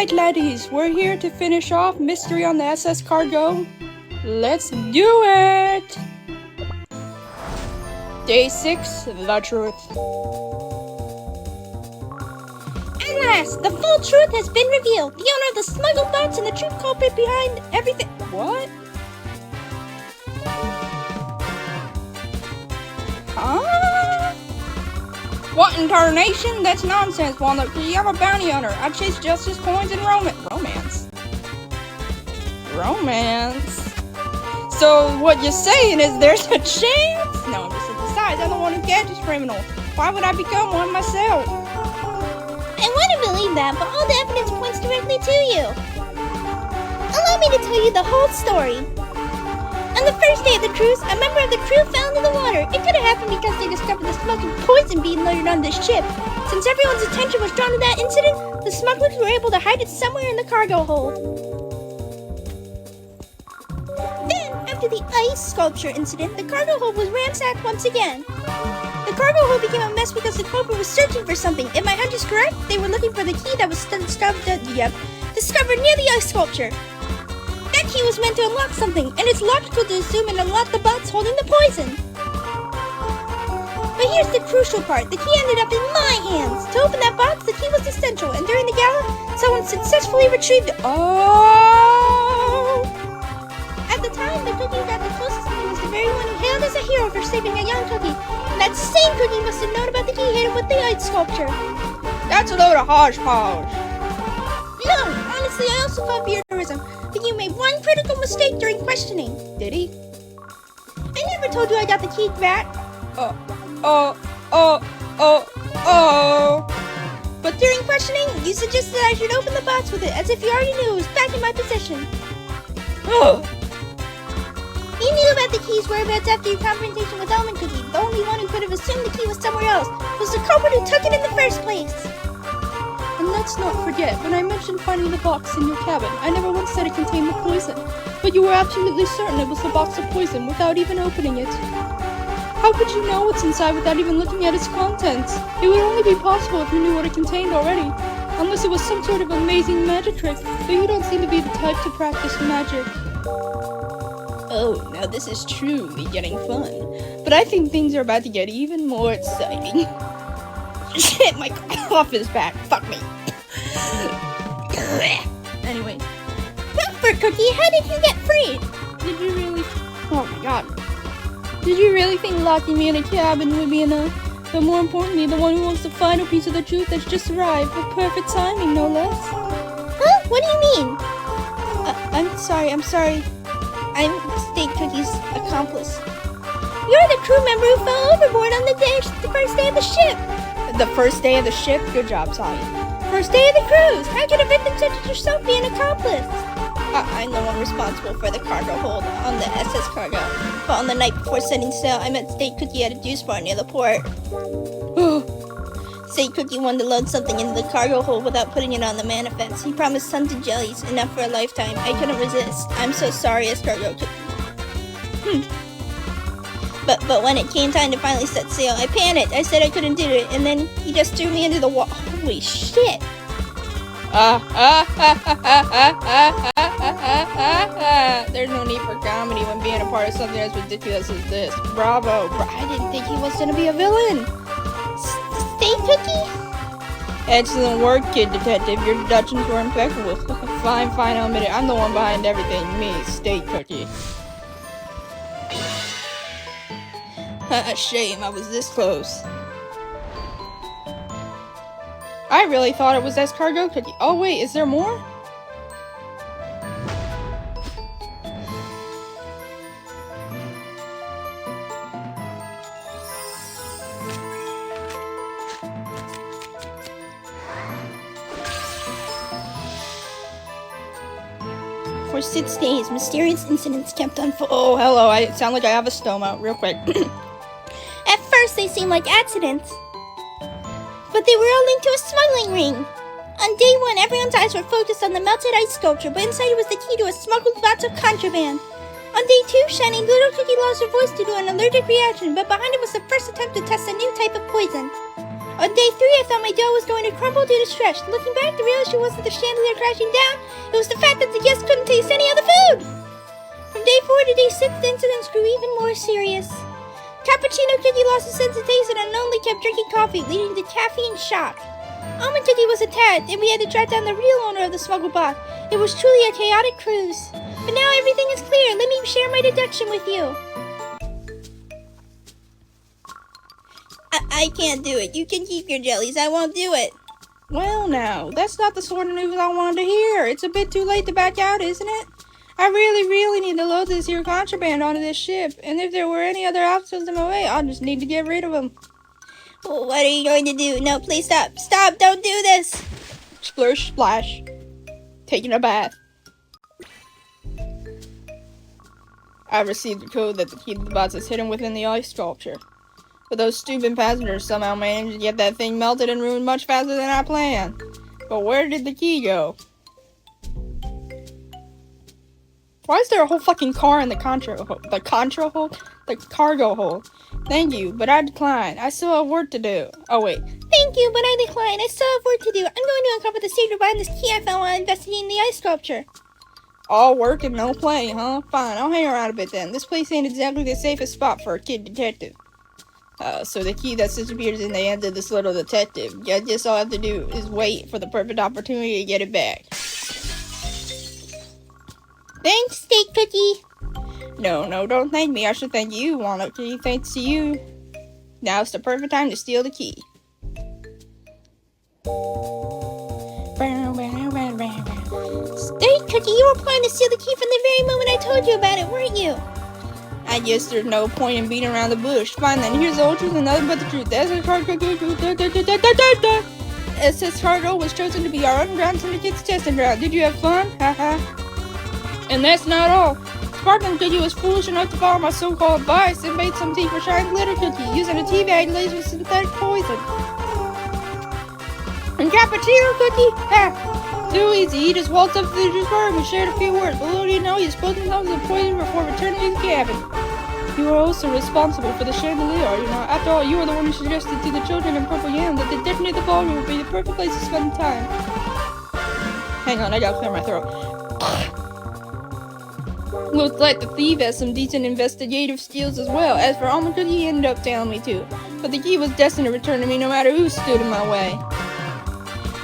Alright laddies, we're here to finish off Mystery on the SS Cargot. Let's do it! Day 6, The Truth. At last, the full truth has been revealed. The owner of the smuggled bots and the true culprit behind everything. What? Huh? What in tarnation? That's nonsense, Walnut. I'm a bounty hunter. I chase justice, coins, and romance. Romance? So what you're saying is there's a chance? No, I'm just besides, I'm the one who catches criminal. Why would I become one myself? I want to believe that, but all the evidence points directly to you. Allow me to tell you the whole story. On the first day of the cruise, a member of the crew fell into the water. It could have happened because they discovered the smuggled poison being loaded on this ship. Since everyone's attention was drawn to that incident, the smugglers were able to hide it somewhere in the cargo hold. Then, after the ice sculpture incident, the cargo hold was ransacked once again. The cargo hold became a mess because the culprit was searching for something. If my hunch is correct, they were looking for the key that was discovered near the ice sculpture. That key was meant to unlock something, and it's logical to assume it unlocked the box holding the poison. But here's the crucial part. The key ended up in my hands. To open that box, the key was essential, and during the gala, someone successfully retrieved it. Oh! At the time, the cookie who got the closest to me was the very one who hailed as a hero for saving a young cookie. And that same cookie must have known about the key hidden with the ice sculpture. That's a load of hodgepodge. No, honestly, I also fought for your tourism. But you made one critical mistake during questioning. Did he? I never told you I got the key, Rat. But during questioning, you suggested I should open the box with it, as if you already knew it was back in my possession. You knew about the key's whereabouts after your confrontation with Almond Cookie. The only one who could have assumed the key was somewhere else was the culprit who took it in the first place. And let's not forget, when I mentioned finding the box in your cabin, I never once said it contained the poison. But you were absolutely certain it was the box of poison without even opening it. How could you know what's inside without even looking at its contents? It would only be possible if you knew what it contained already. Unless it was some sort of amazing magic trick, but you don't seem to be the type to practice magic. Oh, now this is truly getting fun. But I think things are about to get even more exciting. Shit, my cough is back. Fuck me. Anyway. Comfort Cookie, how did you get free? Did you really... Oh my god. Did you really think locking me in a cabin would be enough? But more importantly, the one who wants the final piece of the truth that's just arrived with perfect timing, no less. Huh? What do you mean? I'm sorry. I'm Steak Cookie's accomplice. You're the crew member who fell overboard on the first day of the ship. The first day of the ship? Good job, Sally. First day of the cruise. How could a victim such as yourself be an accomplice? I'm the one responsible for the cargo hold on the SS Cargot. But on the night before setting sail, I met Steak Cookie at a juice bar near the port. Steak Cookie wanted to load something into the cargo hold without putting it on the manifest. He promised tons of jellies, enough for a lifetime. I couldn't resist. I'm so sorry, escargot Cookie. But when it came time to finally set sail, I panicked. I said I couldn't do it, and then he just threw me into the water. Holy shit! There's no need for comedy when being a part of something as ridiculous as this. Bravo! I didn't think he was gonna be a villain. Steak Cookie? Excellent work, kid detective. Your deductions were impeccable. Fine, I'll admit it. I'm the one behind everything. Me, Steak Cookie. Shame, I was this close. I really thought it was escargot cookie. Oh wait, is there more? For 6 days, mysterious incidents kept unfolding. Oh, hello. I sound like I have a stoma. Real quick. At first, they seemed like accidents, but they were all linked to a smuggling ring. On day 1, everyone's eyes were focused on the melted ice sculpture, but inside it was the key to a smuggled box of contraband. On day 2, Shining Little Cookie lost her voice due to an allergic reaction, but behind it was the first attempt to test a new type of poison. On day 3, I thought my dough was going to crumble due to stress. Looking back, I realized it wasn't the chandelier crashing down. It was the fact that the guests couldn't taste any of the food. From day 4 to day 6, the incidents grew even more serious. Cappuccino Cookie lost his sense of taste and unknowingly kept drinking coffee, leading to caffeine shock. Almond Cookie was attacked, and we had to track down the real owner of the smuggled box. It was truly a chaotic cruise. But now everything is clear. Let me share my deduction with you. I can't do it. You can keep your jellies. I won't do it. Well, now, that's not the sort of news I wanted to hear. It's a bit too late to back out, isn't it? I really need to load this here contraband onto this ship, and if there were any other obstacles in my way, I'll just need to get rid of them. Well, what are you going to do? No, please stop. Stop, don't do this. Splursh, splash. Taking a bath. I received a code that the key to the box is hidden within the ice sculpture. But those stupid passengers somehow managed to get that thing melted and ruined much faster than I planned. But where did the key go? Why is there a whole fucking car in the cargo hold? Thank you, but I decline. I still have work to do. Oh, wait. Thank you, but I decline. I still have work to do. I'm going to uncover the secret behind this key I found while investigating the ice sculpture. All work and no play, huh? Fine, I'll hang around a bit then. This place ain't exactly the safest spot for a kid detective. So the key that disappears in the hands of this little detective. I guess all I have to do is wait for the perfect opportunity to get it back. Thanks, Steak Cookie. No, don't thank me. I should thank you, Walnut Cookie. Thanks to you. Now it's the perfect time to steal the key. Steak Cookie, you were planning to steal the key from the very moment I told you about it, weren't you? I guess there's no point in beating around the bush. Fine then, here's the whole truth and nothing but the truth. SS Cargot was chosen to be our underground syndicate's testing ground. Did you have fun? Haha. And that's not all. Sparkling Cookie was foolish enough to follow my so-called advice and made some tea for Shine Glitter Cookie using a tea bag laced with synthetic poison. And Cappuccino Cookie? Ha! Too easy. He just waltzed up to the juice bar and we shared a few words. But little did you know, he exposed himself to the poison before returning to the cabin. You are also responsible for the chandelier, are you not? After all, you are the one who suggested to the children in Purple Yam that the detonated ballroom would be the perfect place to spend time. Hang on, I gotta clear my throat. Looks like the thief has some decent investigative skills as well. As for Almond Cookie, he ended up telling me to. But the key was destined to return to me no matter who stood in my way.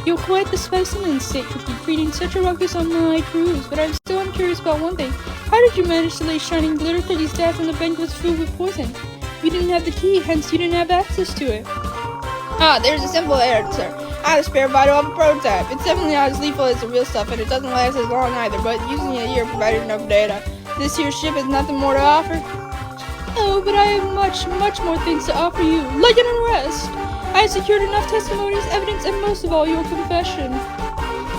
You're quite the specimen, Steak Cookie, treating such a ruckus on my cruise, but I'm still curious about one thing. How did you manage to lay Shining Glitter Cookie's staff in the bank was filled with poison? You didn't have the key, hence you didn't have access to it. Ah, there's a simple answer. I had a spare bottle of a prototype. It's definitely not as lethal as the real stuff, and it doesn't last as long either, but using it here provided enough data. This here ship has nothing more to offer. Oh, but I have much more things to offer you, like an arrest. I have secured enough testimonies, evidence, and most of all, your confession.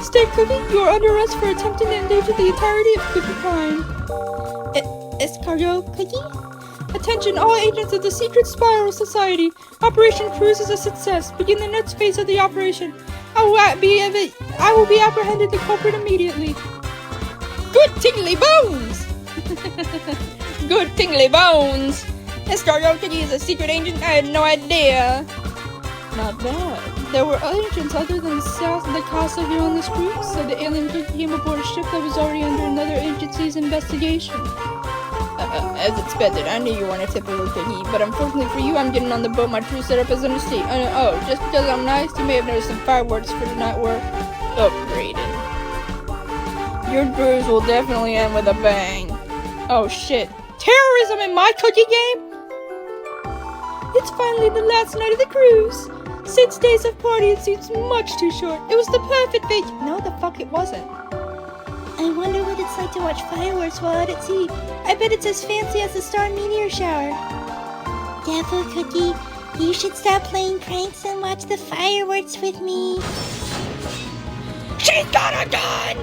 Steak Cookie, you are under arrest for attempting to endanger the entirety of Cookie-kind. Cargot Cookie? Attention, all agents of the Secret Spiral Society. Operation Cruise is a success. Begin the next phase of the operation. I will be apprehended the culprit immediately. Good tingly bones! Good tingly bones! This Cargot Cookie is a secret agent? I had no idea. Not bad. There were agents other than the cast of you on this cruise, so the alien cookie came aboard a ship that was already under another agency's investigation. As expected, I knew you weren't a typical cookie, but unfortunately for you, I'm getting on the boat my true setup is under sea. Oh, just because I'm nice, you may have noticed some fireworks for tonight were upgraded. Your cruise will definitely end with a bang. Oh shit. Terrorism in my cookie game? It's finally the last night of the cruise. 6 days of partying seems much too short. It was the perfect vacation. No, the fuck it wasn't. I wonder what it's like to watch fireworks while out at sea. I bet it's as fancy as the star meteor shower. Devil Cookie, you should stop playing pranks and watch the fireworks with me. She's got a gun!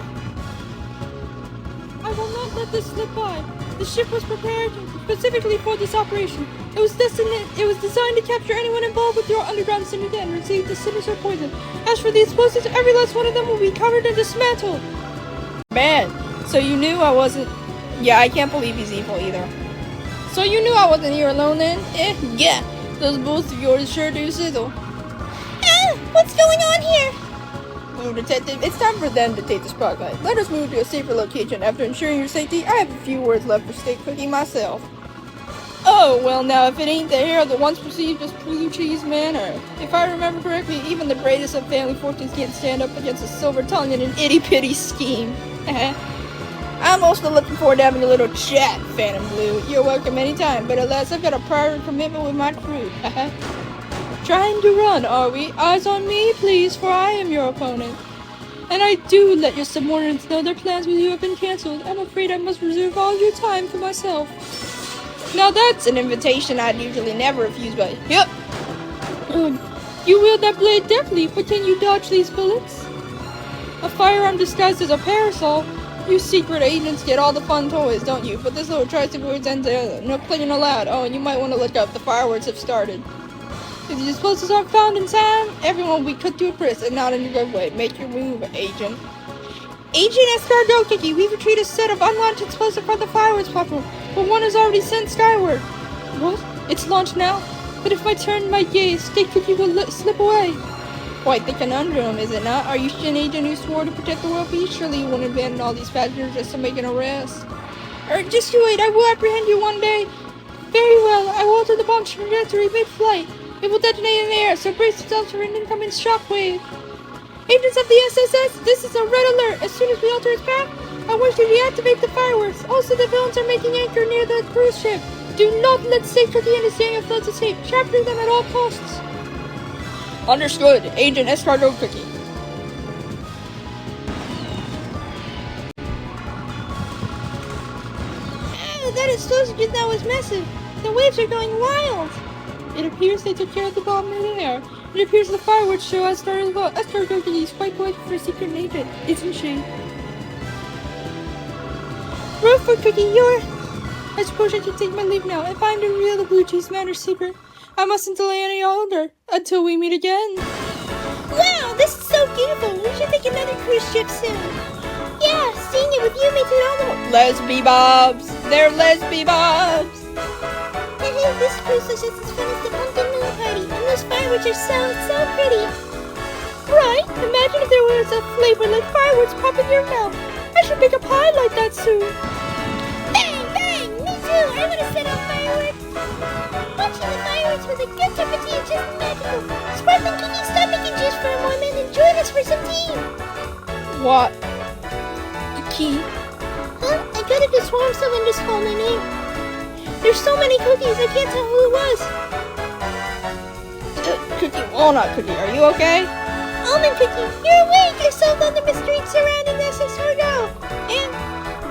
I will not let this slip by. The ship was prepared specifically for this operation. It was designed to capture anyone involved with your underground syndicate and receive the sinister poison. As for the explosives, every last one of them will be covered and dismantled. Man, so you knew I wasn't... Yeah, I can't believe he's evil either. So you knew I wasn't here alone then? Yeah, those bullets of yours sure do sizzle. What's going on here? Oh, Detective, it's time for them to take the spotlight. Let us move to a safer location. After ensuring your safety, I have a few words left for Steak Cookie myself. Oh, well now, if it ain't the hair of the once perceived as blue cheese manor. If I remember correctly, even the greatest of family fortunes can't stand up against a silver tongue in an itty-bitty scheme. I'm also looking forward to having a little chat, Phantom Blue. You're welcome anytime, but alas, I've got a prior commitment with my crew. Trying to run, are we? Eyes on me, please, for I am your opponent. And I do let your subordinates know their plans with you have been cancelled. I'm afraid I must reserve all your time for myself. Now that's an invitation I'd usually never refuse, but yep. You wield that blade deftly, but can you dodge these bullets? A firearm disguised as a parasol? You secret agents get all the fun toys, don't you? But this little tricycle ends there. No clicking allowed. Oh, and you might want to look up. The fireworks have started. If the explosives aren't found in time, everyone will be cut to a crisp and not in a good way. Make your move, Agent. Agent Cargot, Cookie, we've retrieved a set of unlaunched explosives from the fireworks platform, but one is already sent skyward. What? It's launched now? But if I turn my gaze, Steak Cookie will slip away. Quite the conundrum, is it not? Are you an agent who swore to protect the world peace? Surely you wouldn't abandon all these passengers just to make an arrest. Just you wait, I will apprehend you one day. Very well, I will alter the bomb's trajectory mid-flight. It will detonate in the air, so brace yourselves for an incoming shockwave. Agents of the SSS, this is a red alert. As soon as we alter its path, I want you to deactivate the fireworks. Also, the villains are making anchor near the cruise ship. Do not let Steak Cookie and his gang of thugs escape. Capture them at all costs. Understood, Agent Escargot Cookie. That explosion just now was massive. The waves are going wild. It appears they took care of the bomb in the air. It appears the fireworks show has started as well. Escargot Cookie is quite poised for a secret agent, isn't she? Roadfoot Cookie, you're... I suppose I should take my leave now. If I'm to reveal the blue cheese manor secret, I mustn't delay any longer until we meet again. Wow, this is so beautiful. We should take another cruise ship soon. Yeah, seeing it with you makes it all the more... Lesby Bobs! They're Lesby Bobs! This cruise is just as fun as the pumpkin moon party, and those fireworks are so pretty. Right? Imagine if there was a flavor like fireworks pop in your mouth. I should make a pie like that soon. Bang, bang! Me too! I want to set off fireworks. Watching the fireworks with a good cup of tea is just magical. Sparkling Cookie, stop making juice for a moment and join us for some tea. What? The key? Huh? I got it to swarm someone just call my name. There's so many cookies, I can't tell who it was. Cookie, Walnut Cookie, are you okay? Almond Cookie, you're awake! I solved all the mysteries surrounding this Cargot. And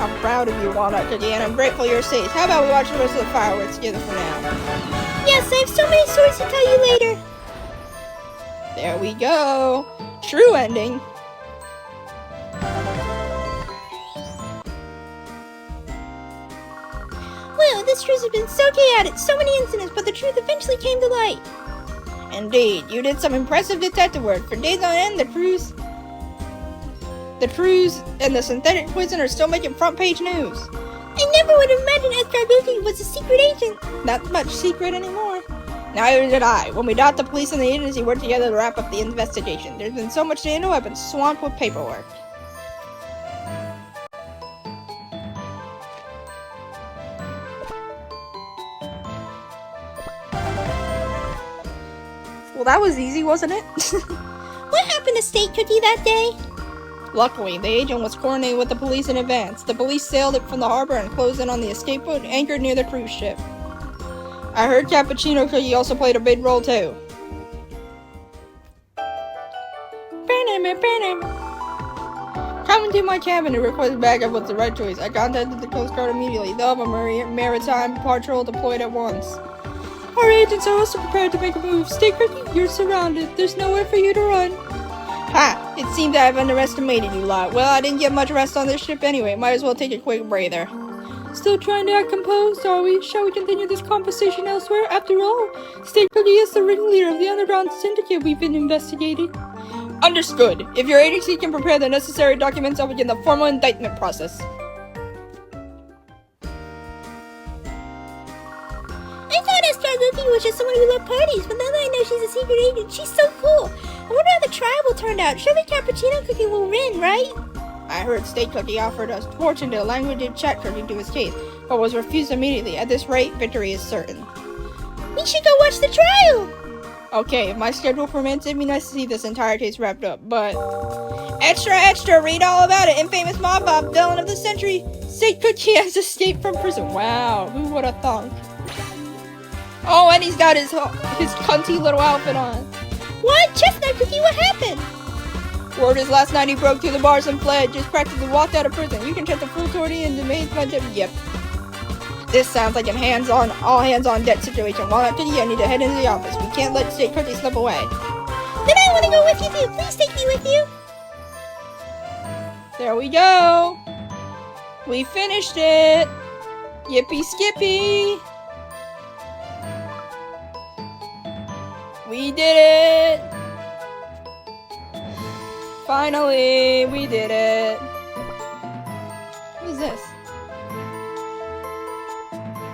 I'm proud of you, Walnut Cookie, and I'm grateful you're safe. How about we watch the rest of the fireworks together for now? yes, I have so many stories to tell you later. There we go. True ending. Well, this cruise has been so chaotic, so many incidents, but the truth eventually came to light. Indeed, you did some impressive detective work. For days on end, the cruise and the synthetic poison are still making front page news. I never would have imagined Cargot was a secret agent. Not much secret anymore. Neither did I. When we thought the police and the agency worked together to wrap up the investigation. There's been so much to handle, I've been swamped with paperwork. Well, that was easy, wasn't it? What happened to Steak Cookie that day? Luckily, the agent was coordinating with the police in advance. The police sailed it from the harbor and closed in on the escape boat anchored near the cruise ship. I heard Cappuccino Cookie also played a big role too. Coming to my cabin to request backup was the right choice. I contacted the Coast Guard immediately. They'll have a maritime patrol deployed at once. Our agents are also prepared to make a move. Steak Cookie, you're surrounded. There's nowhere for you to run. Ha! It seems I've underestimated you lot. Well, I didn't get much rest on this ship anyway. Might as well take a quick breather. Still trying to act composed, are we? Shall we continue this conversation elsewhere? After all, Steak Cookie is the ringleader of the underground syndicate we've been investigating. Understood. If your agency can prepare the necessary documents, I'll begin the formal indictment process. I thought Cargot was just someone who loved parties, but now that I know she's a secret agent, she's so cool. I wonder how the trial will turn out. Surely Cappuccino Cookie will win, right? I heard State Cookie offered us fortune to language check according to his case, but was refused immediately. At this rate, victory is certain. We should go watch the trial! Okay, if my schedule permits, it'd be nice to see this entire case wrapped up, but... Extra, extra! Read all about it! Infamous Mob Bob, villain of the century! State Cookie has escaped from prison. Wow, who would have thunk? Oh, and he's got his cunty little outfit on. What? Chestnut Cookie, what happened? Word is last night he broke through the bars and fled. Just practically walked out of prison. You can check the full story in the main content. Yep. This sounds like an all hands on deck situation. While not to the end, need to head into the office. We can't let State Cookie slip away. Then I want to go with you too. Please take me with you. There we go. We finished it. Yippee skippy. We did it. Finally, we did it. What is this?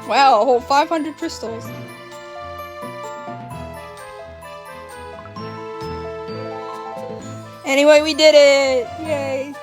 Wow, a whole 500 crystals. Anyway, we did it! Yay!